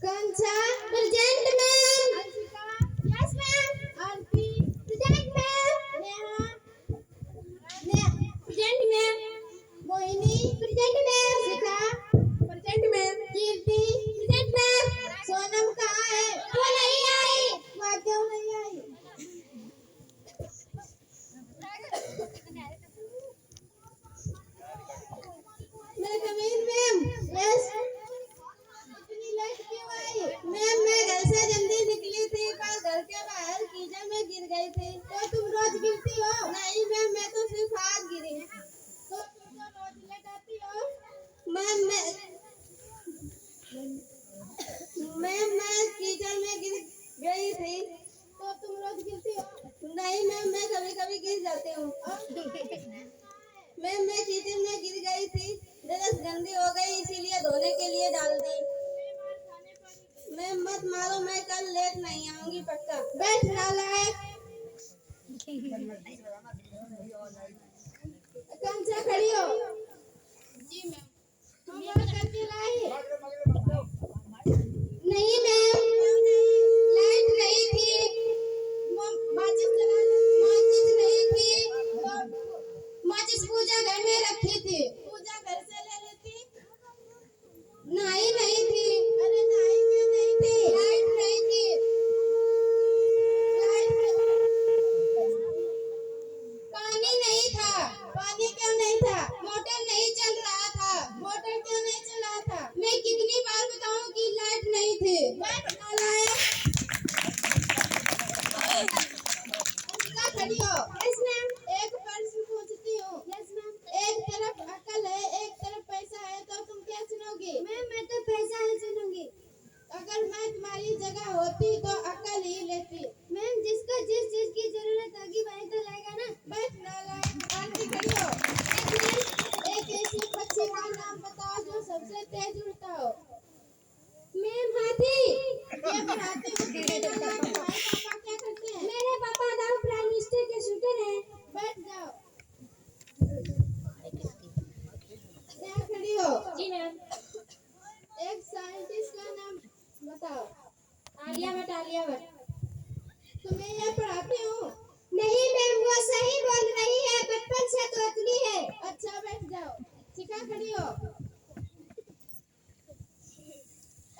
कंचा present ma'am. Anshika yes ma'am. Aarti present ma'am. Neha present ma'am. Mohini present ma'am. Shikha present ma'am. Kirti present ma'am. Sonam कहाँ है? वो नहीं आई। वह क्यों नहीं आई? मैं कमीन मैम। यस। इतनी लेट क्यों आई? मैम मैं घर से जल्दी निकली थी पर घर के बाहर कीचड़ में गिर गई थी। तो तुम रोज गिरती हो? नहीं मैम मैं तो सिर्फ आज गिरी। तो तुम तो रोज लेट आती हो? मैम मैं कीचड़ में गिर गई थी। तो तुम रोज गिरती हो? नहीं मैम मैं कभी कभी गिर जाती हूँ। मैम मैं कीचड़ में गिर गई थी, ड्रेस गंदी हो गई इसीलिए धोने के लिए डाल दी। मैम मत मारो, मैं कल लेट नहीं आऊंगी पक्का। बैठ नालायक। कंचा खड़ी हो। जी मैम। होमवर्क करके लाई? नहीं मैम लाइट नहीं थी, माचिस नहीं थी, माचिस पूजा घर में रखी थी। पूजा घर से ले लेती? नहीं थी। अरे नहीं क्यों नहीं थी? लाइट नहीं थी। पानी नहीं था। पानी क्यों नहीं था? मोटर नहीं चल रहा था। मोटर क्यों नहीं चला था? मैं कितनी बार बताऊं कि लाइट नहीं थी? बैठ नालायक। अंशिका खड़ी हो। Yes ma'am. एक प्रश्न पूछती हूँ। Yes ma'am. एक तरफ अकल है एक तरफ पैसा है तो तुम क्या चुनोगी? मैम मैं तो पैसा ही चुनूंगी। अगर मैं तुम्हारी जगह होती तो अकल ही लेती। मैम जिसको जिस चीज की जरूरत होगी वही तो लाएगा ना। बैठ नालायक। आरती खड़ी हो। एक ऐसी पक्षी का नाम बताओ जो सबसे तेज उड़ता हो। मैम हाथी। ये हाथी तुम्हारे पापा क्या करते हैं? मेरे पापा नाम प्राइम मिनिस्टर के शूटर हैं। बैठ जाओ। क्या खड़ी हो? जी मैम। एक साइंटिस्ट का नाम बताओ। आलिया भट्ट। आलिया भट्ट। तुम्हें ये पढ़ाती हूँ? नहीं मैम वो सही बोल रही है, बचपन से तोतली है। अच्छा बैठ जाओ। शिखा खड़ी हो।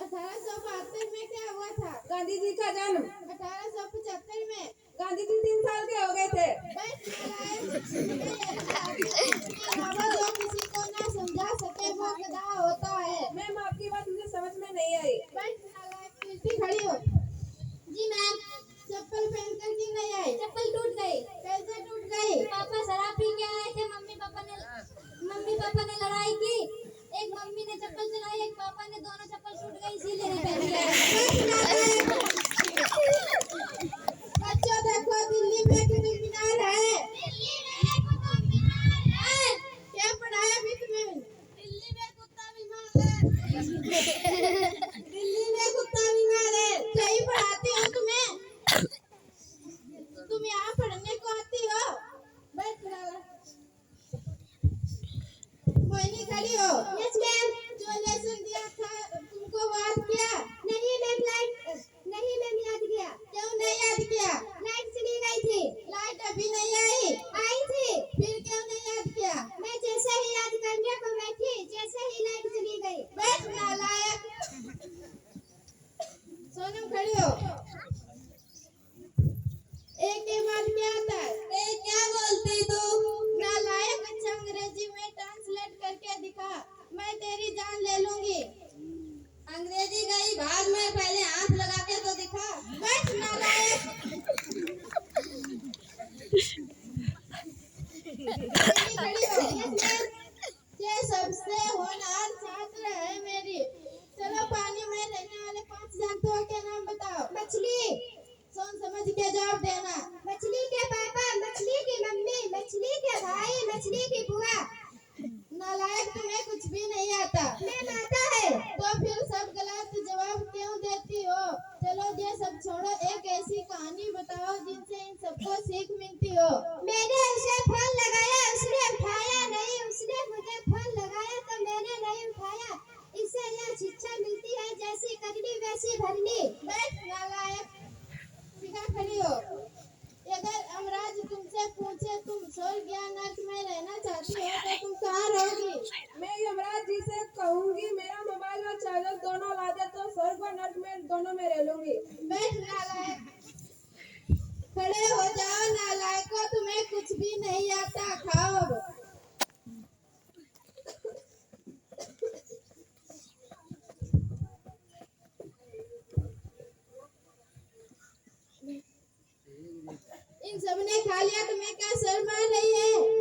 1872 में क्या हुआ था? गांधी जी का जन्म। 1875 में गांधी जी 3 साल के हो गए थे। बैठ जो किसी को ना समझा सके वो गधा होता है। मैम आपकी बात मुझे समझ में नहीं आई। बैठ नालायक। कीर्ति खड़ी हो। जी मैम। चप्पल पहन कर क्यों नहीं आई? चप्पल टूट गई। कैसे टूट गई? पापा शराब पी के आए थे, मम्मी पापा ने लड़ाई की। एक मम्मी ने चप्पल चलाई, एक पापा ने, दोनों चप्पल टूट गई इसीलिए नहीं पहन के आए। बच्चों देखो दिल्ली में कुतुब मीनार है। दिल्ली में कुतुब मीनार है। क्या पढ़ाया अभी तुम्हें? दिल्ली में कुत्ता बीमार है। दिल्ली में कुत्ता बीमार है। सही पढ़ाती हूँ तुम्हें। तुम यहाँ पढ़ने को आती हो? बैठ जाओ। मोहिनी खड़ी हो। Yes ma'am. जो लेसन दिया था तुमको याद किया? नहीं मैम याद किया। क्यों नहीं याद किया? लाइट चली गई थी। लाइट अभी नहीं आई? आई थी। फिर क्यों नहीं याद किया? मैं जैसे ही याद करने को बैठी जैसे ही लाइट चली गई। बैठ नालायक। सोनम खड़ी हो। एक के बाद क्या आता है? ए क्या बोलती तू? नालायक। अच्छा अंग्रेजी में ट्रांसलेट करके दिखा, मैं तेरी जान ले लूंगी। अंग्रेजी गई भाग में, पहले हाथ लगा के तो दिखा। बैठ नालायक। खड़ी हो। ये सबसे होनहार छात्र है मेरी। चलो पानी में रहने वाले 5 जंतुओं के नाम बताओ। मछली। सोच समझ के जवाब देना। मछली के पापा, मछली की मम्मी, मछली के भाई, मछली की बुआ। नालायक तुम्हें कुछ भी नहीं आता। मैम लूंगी। मेरा मोबाइल और चार्जर दोनों ला दे तो 100 रुपये नोट में दोनों में ले लूंगी। बैठ नालायक, खड़े हो जाओ नालायको, तुम्हें कुछ भी नहीं आता, खाओ अब। इन सबने खा लिया, तुम्हें क्या शर्म आ रही है?